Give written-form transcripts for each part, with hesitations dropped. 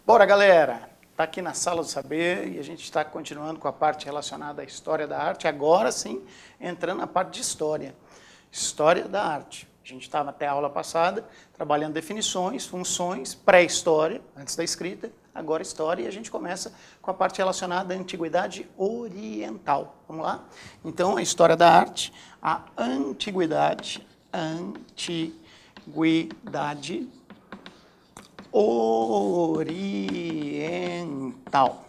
Bora, galera! Está aqui na Sala do Saber e a gente está continuando com a parte relacionada à história da arte, agora sim, entrando na parte de história. História da arte. A gente estava até a aula passada trabalhando definições, funções, pré-história, antes da escrita, agora história, e a gente começa com a parte relacionada à Antiguidade Oriental. Vamos lá? Então, a história da arte, a Antiguidade Oriental.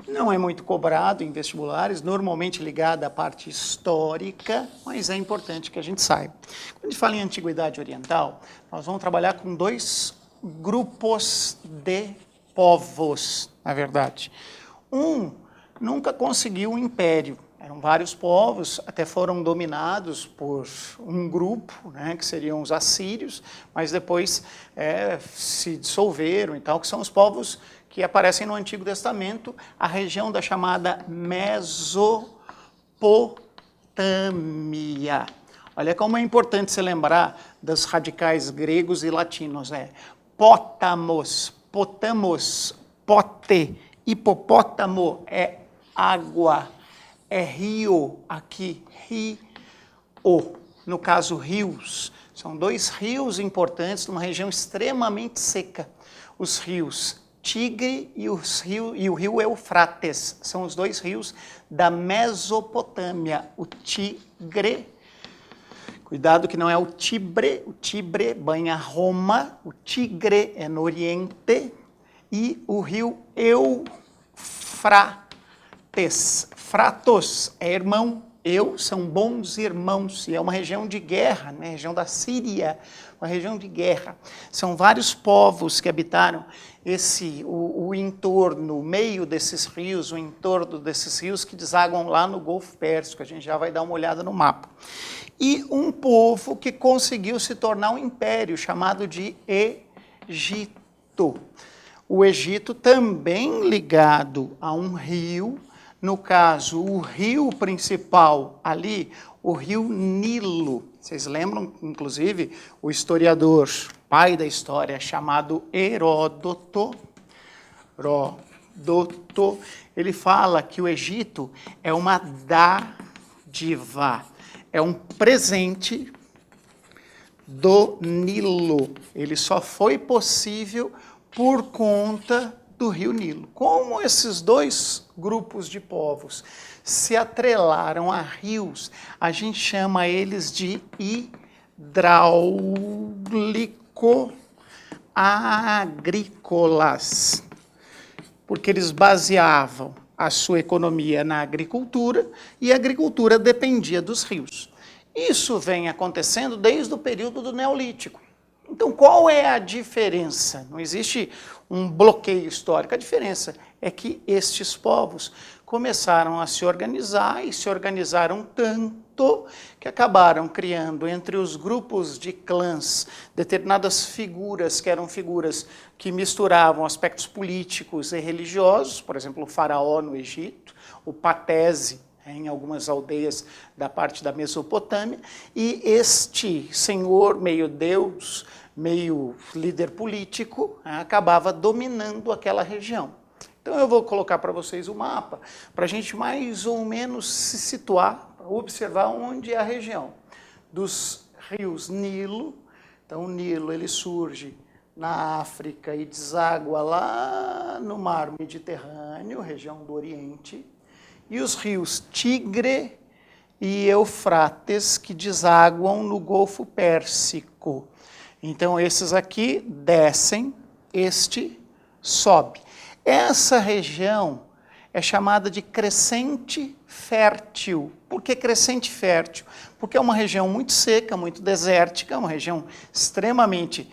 Não é muito cobrado em vestibulares, normalmente ligado à parte histórica, mas é importante que a gente saiba. Quando a gente fala em Antiguidade Oriental, nós vamos trabalhar com dois grupos de povos, na verdade. Um nunca conseguiu um império. Eram vários povos, até foram dominados por um grupo, né, que seriam os assírios, mas depois se dissolveram e tal, que são os povos que aparecem no Antigo Testamento, a região da chamada Mesopotâmia. Olha como é importante se lembrar dos radicais gregos e latinos, Pótamos, potamos, pote, hipopótamo é água, é rio, aqui, rio, no caso rios. São dois rios importantes numa região extremamente seca. Os rios Tigre e o rio Eufrates, são os dois rios da Mesopotâmia. O Tigre, cuidado que não é o Tibre banha Roma, o Tigre é no Oriente, e o rio Eufrates. Fratos é irmão, são bons irmãos, e é uma região de guerra, né? Região da Síria, uma região de guerra. São vários povos que habitaram o entorno, o meio desses rios, o entorno desses rios que desaguam lá no Golfo Pérsico, a gente já vai dar uma olhada no mapa. E um povo que conseguiu se tornar um império, chamado de Egito. O Egito também ligado a um rio, no caso, o rio principal ali, o rio Nilo. Vocês lembram, inclusive, o historiador, pai da história, chamado Heródoto, ele fala que o Egito é uma dádiva, é um presente do Nilo. Ele só foi possível por conta do rio Nilo. Como esses dois grupos de povos se atrelaram a rios, a gente chama eles de hidráulico-agrícolas, porque eles baseavam a sua economia na agricultura e a agricultura dependia dos rios. Isso vem acontecendo desde o período do Neolítico. Então, qual é a diferença? Não existe um bloqueio histórico. A diferença é que estes povos começaram a se organizar e se organizaram tanto que acabaram criando entre os grupos de clãs determinadas figuras, que eram figuras que misturavam aspectos políticos e religiosos, por exemplo, o faraó no Egito, o patese em algumas aldeias da parte da Mesopotâmia, e este senhor, meio deus, meio líder político, acabava dominando aquela região. Então eu vou colocar para vocês o mapa, para a gente mais ou menos se situar, observar onde é a região dos rios Nilo. Então o Nilo ele surge na África e deságua lá no mar Mediterrâneo, região do Oriente, e os rios Tigre e Eufrates, que desaguam no Golfo Pérsico. Então, esses aqui descem, este sobe. Essa região é chamada de crescente fértil. Por que crescente fértil? Porque é uma região muito seca, muito desértica, uma região extremamente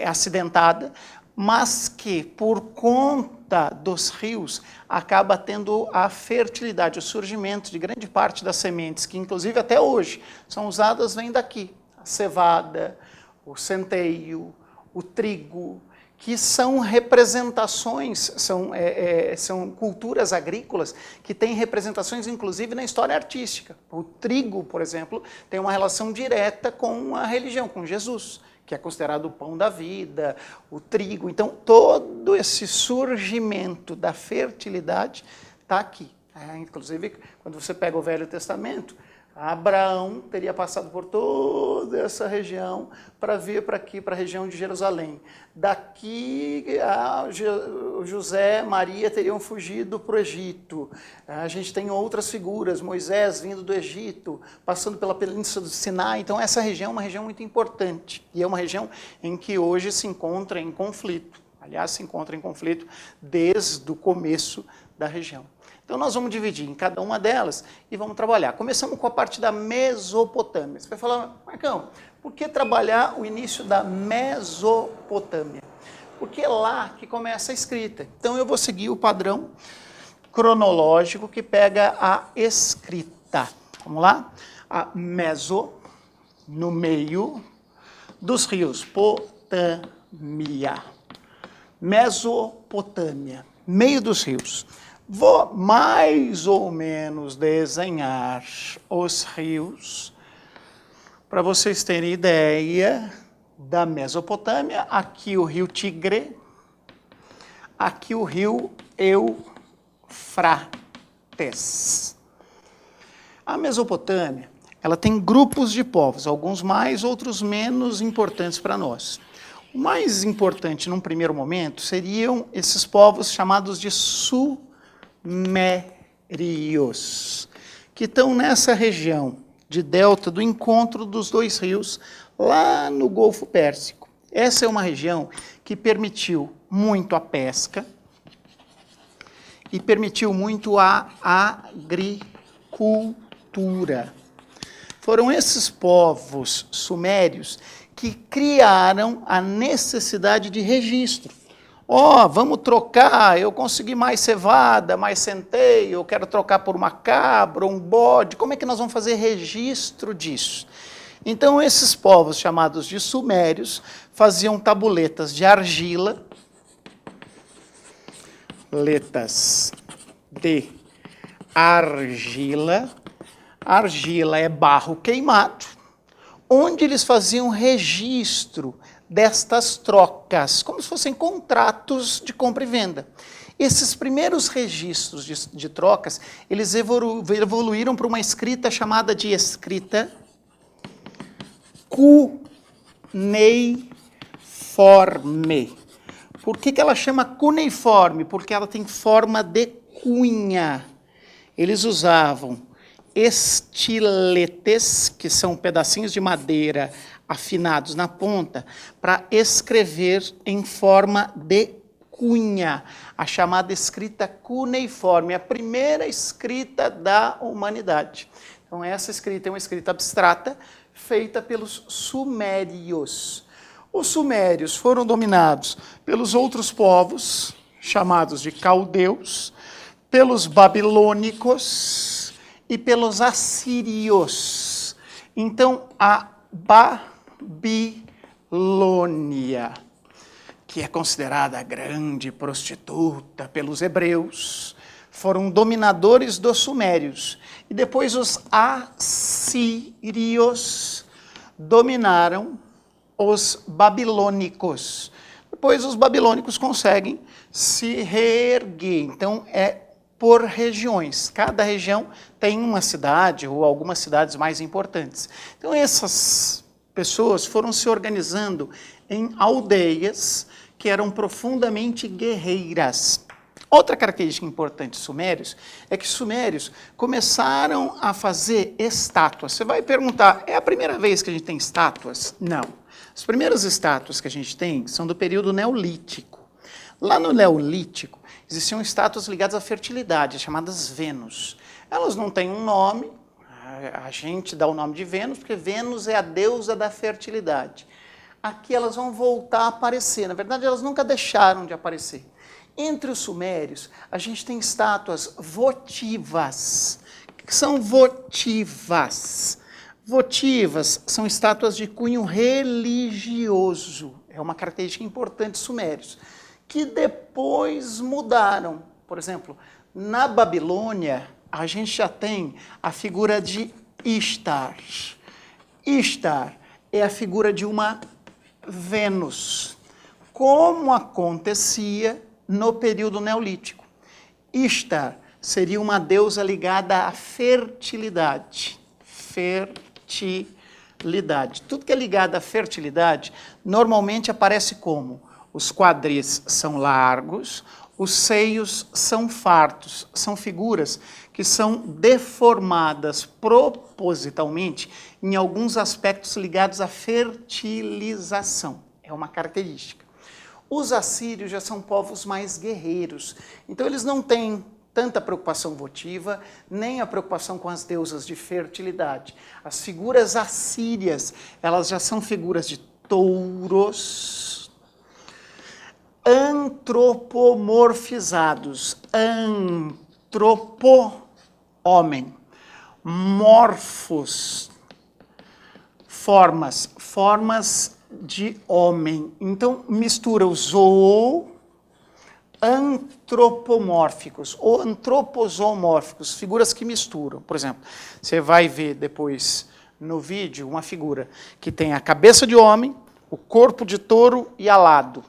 acidentada, mas que, por conta dos rios, acaba tendo a fertilidade, o surgimento de grande parte das sementes, que inclusive até hoje são usadas, vem daqui. A cevada, o centeio, o trigo, que são representações, são culturas agrícolas que têm representações, inclusive, na história artística. O trigo, por exemplo, tem uma relação direta com a religião, com Jesus, que é considerado o pão da vida, o trigo. Então, todo esse surgimento da fertilidade está aqui. Inclusive, quando você pega o Velho Testamento, Abraão teria passado por toda essa região para vir para aqui, para a região de Jerusalém. Daqui, José, Maria teriam fugido para o Egito. A gente tem outras figuras, Moisés vindo do Egito, passando pela Península do Sinai. Então, essa região é uma região muito importante e é uma região em que hoje se encontra em conflito. Aliás, se encontra em conflito desde o começo da região. Então, nós vamos dividir em cada uma delas e vamos trabalhar. Começamos com a parte da Mesopotâmia. Você vai falar, Marcão, por que trabalhar o início da Mesopotâmia? Porque é lá que começa a escrita. Então, eu vou seguir o padrão cronológico que pega a escrita. Vamos lá? A Meso, no meio dos rios. Potâmia. Mesopotâmia, meio dos rios. Vou mais ou menos desenhar os rios para vocês terem ideia da Mesopotâmia. Aqui o rio Tigre, aqui o rio Eufrates. A Mesopotâmia, ela tem grupos de povos, alguns mais, outros menos importantes para nós. O mais importante num primeiro momento seriam esses povos chamados de Sumérios, que estão nessa região de delta do encontro dos dois rios, lá no Golfo Pérsico. Essa é uma região que permitiu muito a pesca e permitiu muito a agricultura. Foram esses povos sumérios que criaram a necessidade de registro. Vamos trocar, eu consegui mais cevada, mais centeio, eu quero trocar por uma cabra, um bode, como é que nós vamos fazer registro disso? Então, esses povos chamados de sumérios faziam tabuletas de argila, letas de argila, argila é barro queimado, onde eles faziam registro destas trocas, como se fossem contratos de compra e venda. Esses primeiros registros de trocas, eles evoluíram para uma escrita chamada de escrita cuneiforme. Por que ela chama cuneiforme? Porque ela tem forma de cunha. Eles usavam estiletes, que são pedacinhos de madeira afinados na ponta, para escrever em forma de cunha, a chamada escrita cuneiforme, a primeira escrita da humanidade. Então, essa escrita é uma escrita abstrata, feita pelos sumérios. Os sumérios foram dominados pelos outros povos, chamados de caldeus, pelos babilônicos e pelos assírios. Então, a Babilônia, que é considerada a grande prostituta pelos hebreus, foram dominadores dos sumérios. E depois os assírios dominaram os babilônicos. Depois os babilônicos conseguem se reerguer. Então, é por regiões. Cada região tem uma cidade ou algumas cidades mais importantes. Então, essas pessoas foram se organizando em aldeias que eram profundamente guerreiras. Outra característica importante dos sumérios é que os sumérios começaram a fazer estátuas. Você vai perguntar, é a primeira vez que a gente tem estátuas? Não. As primeiras estátuas que a gente tem são do período neolítico. Lá no neolítico, existiam estátuas ligadas à fertilidade, chamadas Vênus. Elas não têm um nome, a gente dá o nome de Vênus, porque Vênus é a deusa da fertilidade. Aqui elas vão voltar a aparecer, na verdade elas nunca deixaram de aparecer. Entre os sumérios, a gente tem estátuas votivas. O que são votivas? Votivas são estátuas de cunho religioso. É uma característica importante dos sumérios, que depois mudaram. Por exemplo, na Babilônia, a gente já tem a figura de Ishtar. Ishtar é a figura de uma Vênus, como acontecia no período neolítico. Ishtar seria uma deusa ligada à fertilidade. Fertilidade. Tudo que é ligado à fertilidade, normalmente aparece como? Os quadris são largos, os seios são fartos. São figuras que são deformadas propositalmente em alguns aspectos ligados à fertilização. É uma característica. Os assírios já são povos mais guerreiros, então eles não têm tanta preocupação votiva, nem a preocupação com as deusas de fertilidade. As figuras assírias, elas já são figuras de touros, antropomorfizados, homem, morfos, formas de homem. Então, mistura os zoantropomórficos ou antropozoomórficos, figuras que misturam. Por exemplo, você vai ver depois no vídeo uma figura que tem a cabeça de homem, o corpo de touro e alado.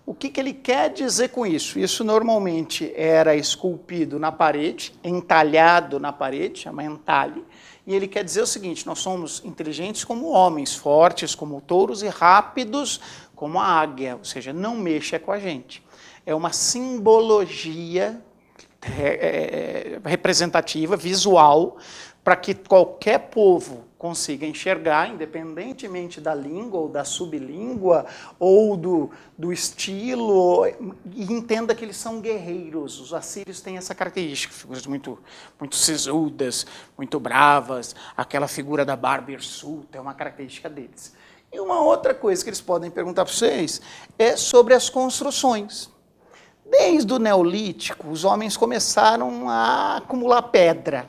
O que ele quer dizer com isso? Isso normalmente era esculpido na parede, entalhado na parede, chama entalhe, e ele quer dizer o seguinte: nós somos inteligentes como homens, fortes como touros e rápidos como a águia, ou seja, não mexa com a gente. É uma simbologia representativa, visual, para que qualquer povo consiga enxergar, independentemente da língua ou da sublíngua ou do estilo, e entenda que eles são guerreiros. Os assírios têm essa característica, figuras muito sisudas, muito bravas, aquela figura da barba hirsuta é uma característica deles. E uma outra coisa que eles podem perguntar para vocês é sobre as construções. Desde o Neolítico, os homens começaram a acumular pedra.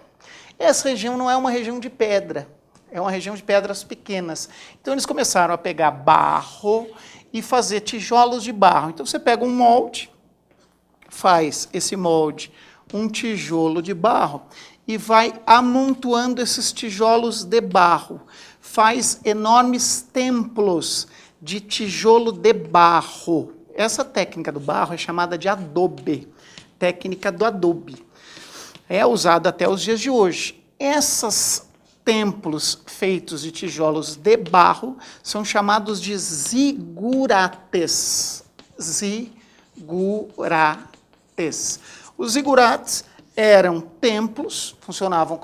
Essa região não é uma região de pedra, é uma região de pedras pequenas. Então eles começaram a pegar barro e fazer tijolos de barro. Então você pega um molde, faz esse molde um tijolo de barro e vai amontoando esses tijolos de barro. Faz enormes templos de tijolo de barro. Essa técnica do barro é chamada de adobe, técnica do adobe. É usada até os dias de hoje. Esses templos feitos de tijolos de barro são chamados de zigurates. Zigurates. Os zigurates eram templos, funcionavam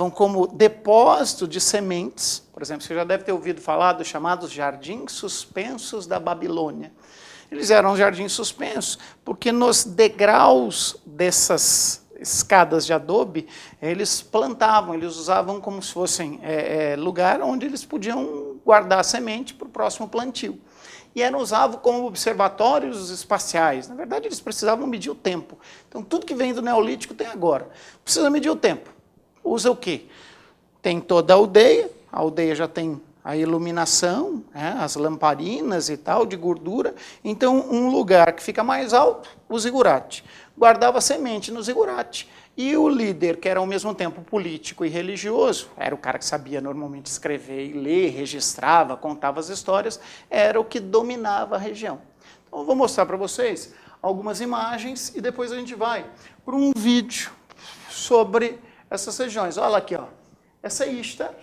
como depósito de sementes. Por exemplo, você já deve ter ouvido falar dos chamados jardins suspensos da Babilônia. Eles eram jardins suspensos porque nos degraus dessas escadas de adobe, eles plantavam, eles usavam como se fossem lugar onde eles podiam guardar a semente para o próximo plantio. E eram usados como observatórios espaciais. Na verdade, eles precisavam medir o tempo. Então, tudo que vem do Neolítico tem agora. Precisa medir o tempo. Usa o quê? Tem toda a aldeia já tem a iluminação, as lamparinas e tal, de gordura. Então, um lugar que fica mais alto, o zigurate. Guardava semente no zigurate. E o líder, que era ao mesmo tempo político e religioso, era o cara que sabia normalmente escrever e ler, registrava, contava as histórias, era o que dominava a região. Então, eu vou mostrar para vocês algumas imagens e depois a gente vai para um vídeo sobre essas regiões. Olha aqui, ó. Essa é Ishtar,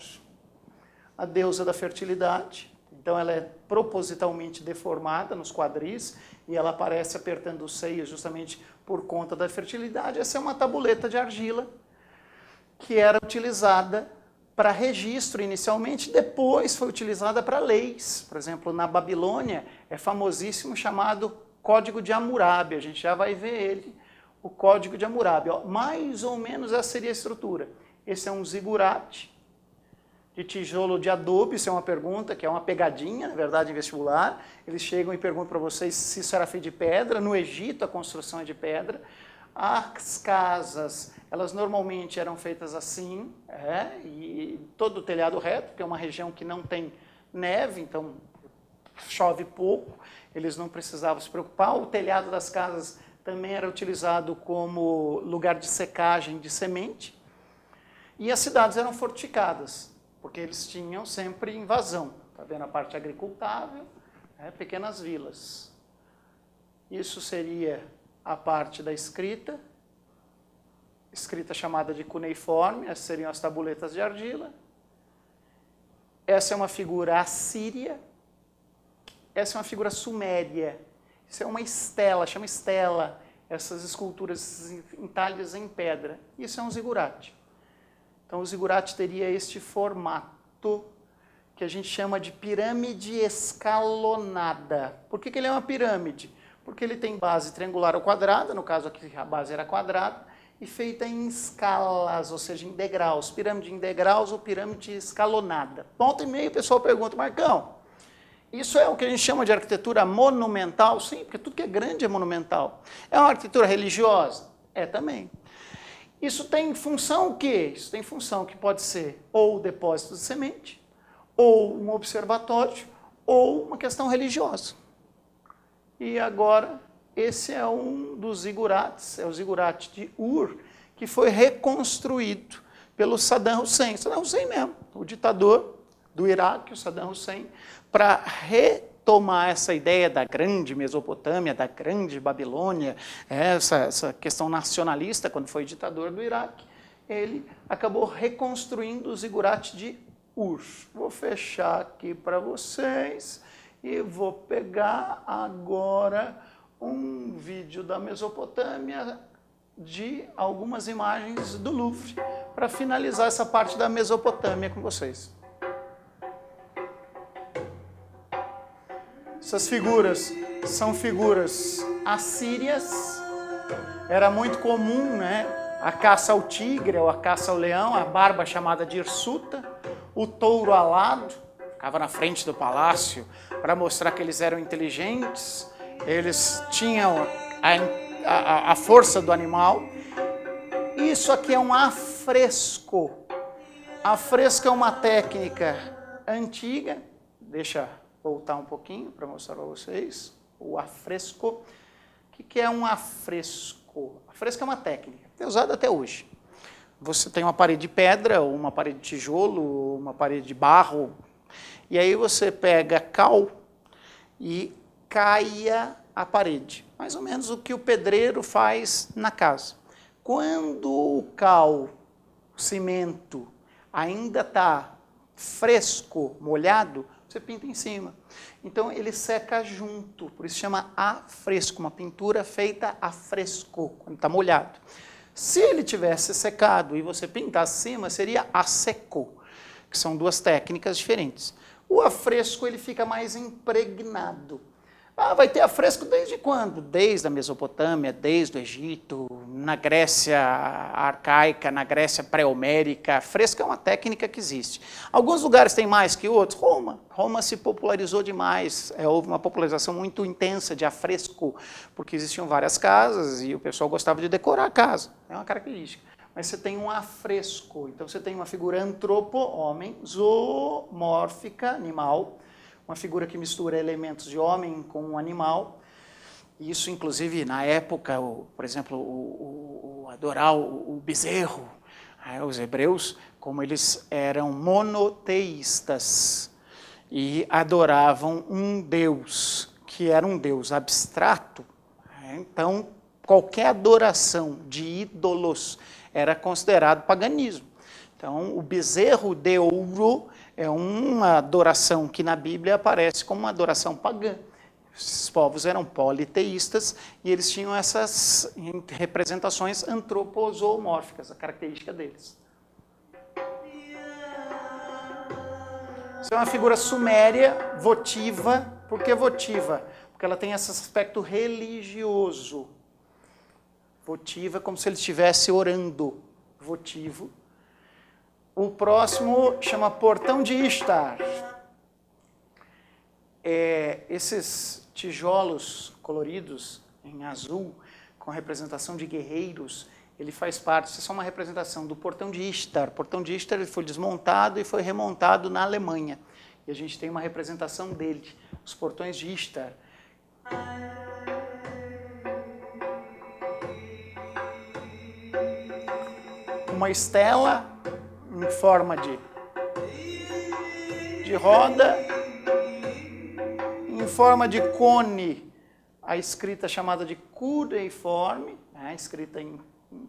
a deusa da fertilidade. Então, ela é propositalmente deformada nos quadris e ela aparece apertando os seios justamente por conta da fertilidade. Essa é uma tabuleta de argila que era utilizada para registro inicialmente, depois foi utilizada para leis. Por exemplo, na Babilônia é famosíssimo chamado Código de Hammurabi. A gente já vai ver ele, o Código de Hammurabi. Ó, mais ou menos essa seria a estrutura. Esse é um zigurate de tijolo de adobe, isso é uma pergunta, que é uma pegadinha, na verdade, em vestibular. Eles chegam e perguntam para vocês se isso era feito de pedra. No Egito, a construção é de pedra. As casas, elas normalmente eram feitas assim, e todo o telhado reto, porque é uma região que não tem neve, então chove pouco, eles não precisavam se preocupar. O telhado das casas também era utilizado como lugar de secagem de semente. E as cidades eram fortificadas, porque eles tinham sempre invasão. Está vendo a parte agricultável? Pequenas vilas. Isso seria a parte da escrita chamada de cuneiforme, essas seriam as tabuletas de argila. Essa é uma figura assíria, essa é uma figura suméria, isso é uma estela, chama estela, essas esculturas entalhes em pedra. Isso é um zigurate. Então o zigurate teria este formato que a gente chama de pirâmide escalonada. Por que ele é uma pirâmide? Porque ele tem base triangular ou quadrada, no caso aqui a base era quadrada, e feita em escalas, ou seja, em degraus. Pirâmide em degraus ou pirâmide escalonada. Volta e meia o pessoal pergunta, Marcão, isso é o que a gente chama de arquitetura monumental? Sim, porque tudo que é grande é monumental. É uma arquitetura religiosa? É também. Isso tem função o quê? Isso tem função que pode ser ou depósito de semente, ou um observatório, ou uma questão religiosa. E agora, esse é um dos zigurates, é o zigurate de Ur, que foi reconstruído pelo Saddam Hussein. Saddam Hussein mesmo, o ditador do Iraque, o Saddam Hussein, para retomar essa ideia da grande Mesopotâmia, da grande Babilônia, essa questão nacionalista, quando foi ditador do Iraque, ele acabou reconstruindo o zigurate de Ur. Vou fechar aqui para vocês e vou pegar agora um vídeo da Mesopotâmia de algumas imagens do Louvre para finalizar essa parte da Mesopotâmia com vocês. Essas figuras são figuras assírias. Era muito comum, né, a caça ao tigre ou a caça ao leão, a barba chamada de hirsuta, o touro alado, ficava na frente do palácio para mostrar que eles eram inteligentes, eles tinham a força do animal. Isso aqui é um afresco. Afresco é uma técnica antiga, deixa voltar um pouquinho para mostrar para vocês, o afresco. O que é um afresco? Afresco é uma técnica, é usada até hoje. Você tem uma parede de pedra, ou uma parede de tijolo, ou uma parede de barro, e aí você pega cal e caia a parede. Mais ou menos o que o pedreiro faz na casa. Quando o cal, o cimento, ainda está fresco, molhado, você pinta em cima. Então ele seca junto, por isso chama afresco, uma pintura feita a fresco, quando está molhado. Se ele tivesse secado e você pintar acima, seria a seco, que são duas técnicas diferentes. O afresco ele fica mais impregnado. Vai ter afresco desde quando? Desde a Mesopotâmia, desde o Egito, na Grécia arcaica, na Grécia pré-homérica. Fresco é uma técnica que existe. Alguns lugares têm mais que outros. Roma se popularizou demais. Houve uma popularização muito intensa de afresco, porque existiam várias casas e o pessoal gostava de decorar a casa. É uma característica. Mas você tem um afresco. Então você tem uma figura antropo, homem, zoomórfica, animal, uma figura que mistura elementos de homem com um animal. Isso, inclusive, na época, por exemplo, adorar o bezerro, os hebreus, como eles eram monoteístas e adoravam um Deus, que era um Deus abstrato, então qualquer adoração de ídolos era considerado paganismo. Então, o bezerro de ouro é uma adoração que na Bíblia aparece como uma adoração pagã. Esses povos eram politeístas e eles tinham essas representações antropozoomórficas, a característica deles. Isso é uma figura suméria, votiva. Por que votiva? Porque ela tem esse aspecto religioso. Votiva, como se ele estivesse orando. Votivo. O próximo chama Portão de Ishtar. Esses tijolos coloridos em azul, com representação de guerreiros, ele faz parte, isso é só uma representação do Portão de Ishtar. O Portão de Ishtar ele foi desmontado e foi remontado na Alemanha. E a gente tem uma representação dele os portões de Ishtar. Uma estela em forma de roda, em forma de cone, a escrita chamada de cuneiforme, né, escrita em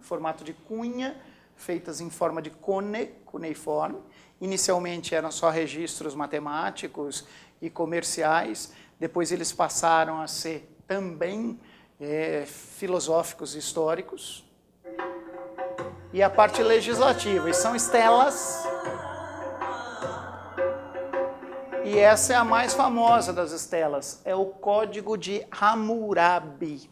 formato de cunha, feitas em forma de cuneiforme. Inicialmente eram só registros matemáticos e comerciais, depois eles passaram a ser também filosóficos e históricos. E a parte legislativa, e são estelas, e essa é a mais famosa das estelas, é o Código de Hammurabi.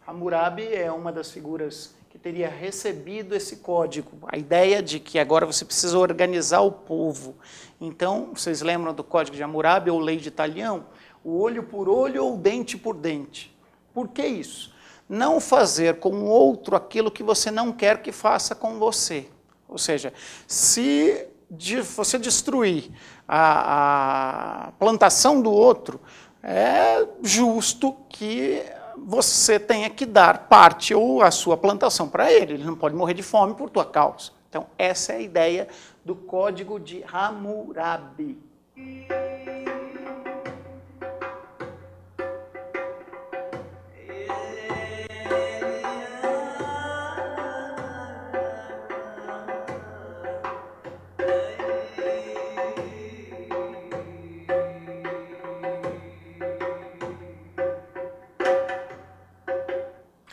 Hammurabi é uma das figuras que teria recebido esse código, a ideia de que agora você precisa organizar o povo. Então, vocês lembram do Código de Hammurabi ou Lei de Talião? O olho por olho ou dente por dente. Por que isso? Não fazer com o outro aquilo que você não quer que faça com você. Ou seja, se você destruir a plantação do outro, é justo que você tenha que dar parte ou a sua plantação para ele. Ele não pode morrer de fome por tua causa. Então, essa é a ideia do Código de Hammurabi.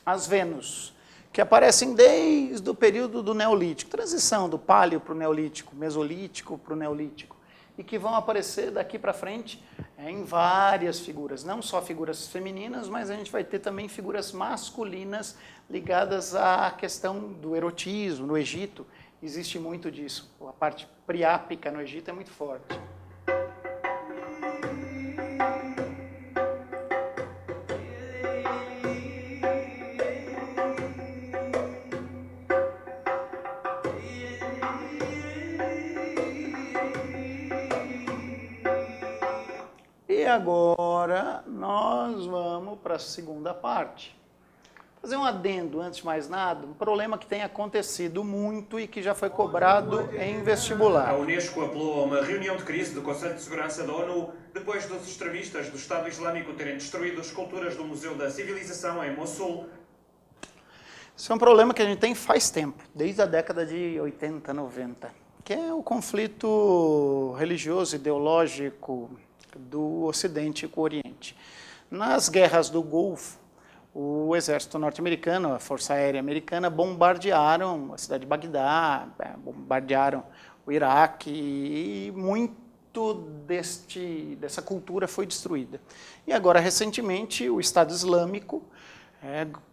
As Vênus, que aparecem desde o período do Neolítico, transição do Páleo para o Neolítico, Mesolítico para o Neolítico, e que vão aparecer daqui para frente em várias figuras, não só figuras femininas, mas a gente vai ter também figuras masculinas ligadas à questão do erotismo. No Egito existe muito disso, a parte priápica no Egito é muito forte. E agora nós vamos para a segunda parte. Fazer um adendo, antes de mais nada, um problema que tem acontecido muito e que já foi cobrado em vestibular. A Unesco apelou a uma reunião de crise do Conselho de Segurança da ONU depois dos extremistas do Estado Islâmico terem destruído esculturas do Museu da Civilização em Mossul. Isso é um problema que a gente tem faz tempo, desde a década de 80, 90, que é o conflito religioso, ideológico do Ocidente com o Oriente. Nas guerras do Golfo, o exército norte-americano, a Força Aérea Americana, bombardearam a cidade de Bagdá, bombardearam o Iraque e muito dessa cultura foi destruída. E agora, recentemente, o Estado Islâmico,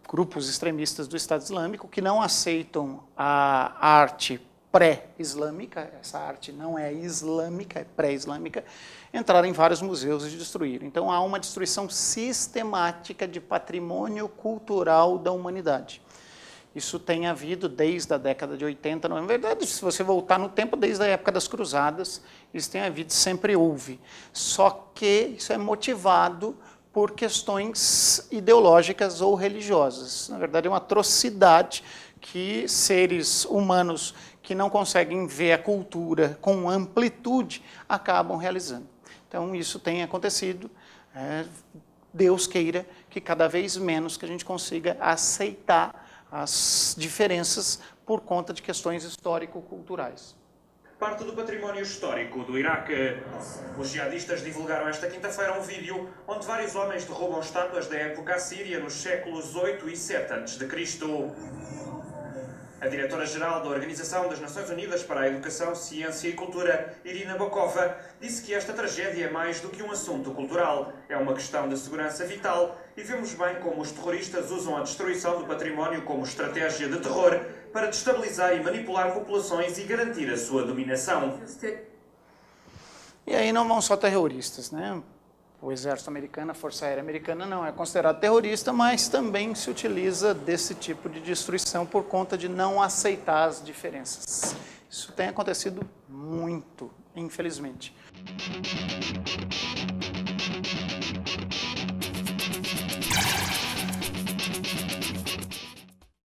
grupos extremistas do Estado Islâmico, que não aceitam a arte pré-islâmica, essa arte não é islâmica, é pré-islâmica, entraram em vários museus e destruíram. Então há uma destruição sistemática de patrimônio cultural da humanidade. Isso tem havido desde a década de 80, na verdade, se você voltar no tempo, desde a época das cruzadas, isso tem havido, sempre houve. Só que isso é motivado por questões ideológicas ou religiosas. Na verdade, é uma atrocidade que seres humanos que não conseguem ver a cultura com amplitude acabam realizando. Então, isso tem acontecido. Deus queira que cada vez menos que a gente consiga aceitar as diferenças por conta de questões histórico-culturais. Parte do património histórico do Iraque. Os jihadistas divulgaram esta quinta-feira um vídeo onde vários homens derrubam estátuas da época assíria nos séculos 8 e 7 a.C. A diretora-geral da Organização das Nações Unidas para a Educação, Ciência e Cultura, Irina Bokova, disse que esta tragédia é mais do que um assunto cultural. É uma questão de segurança vital e vemos bem como os terroristas usam a destruição do património como estratégia de terror para destabilizar e manipular populações e garantir a sua dominação. E aí não vão só terroristas, né? O exército americano, a Força Aérea Americana não é considerado terrorista, mas também se utiliza desse tipo de destruição por conta de não aceitar as diferenças. Isso tem acontecido muito, infelizmente.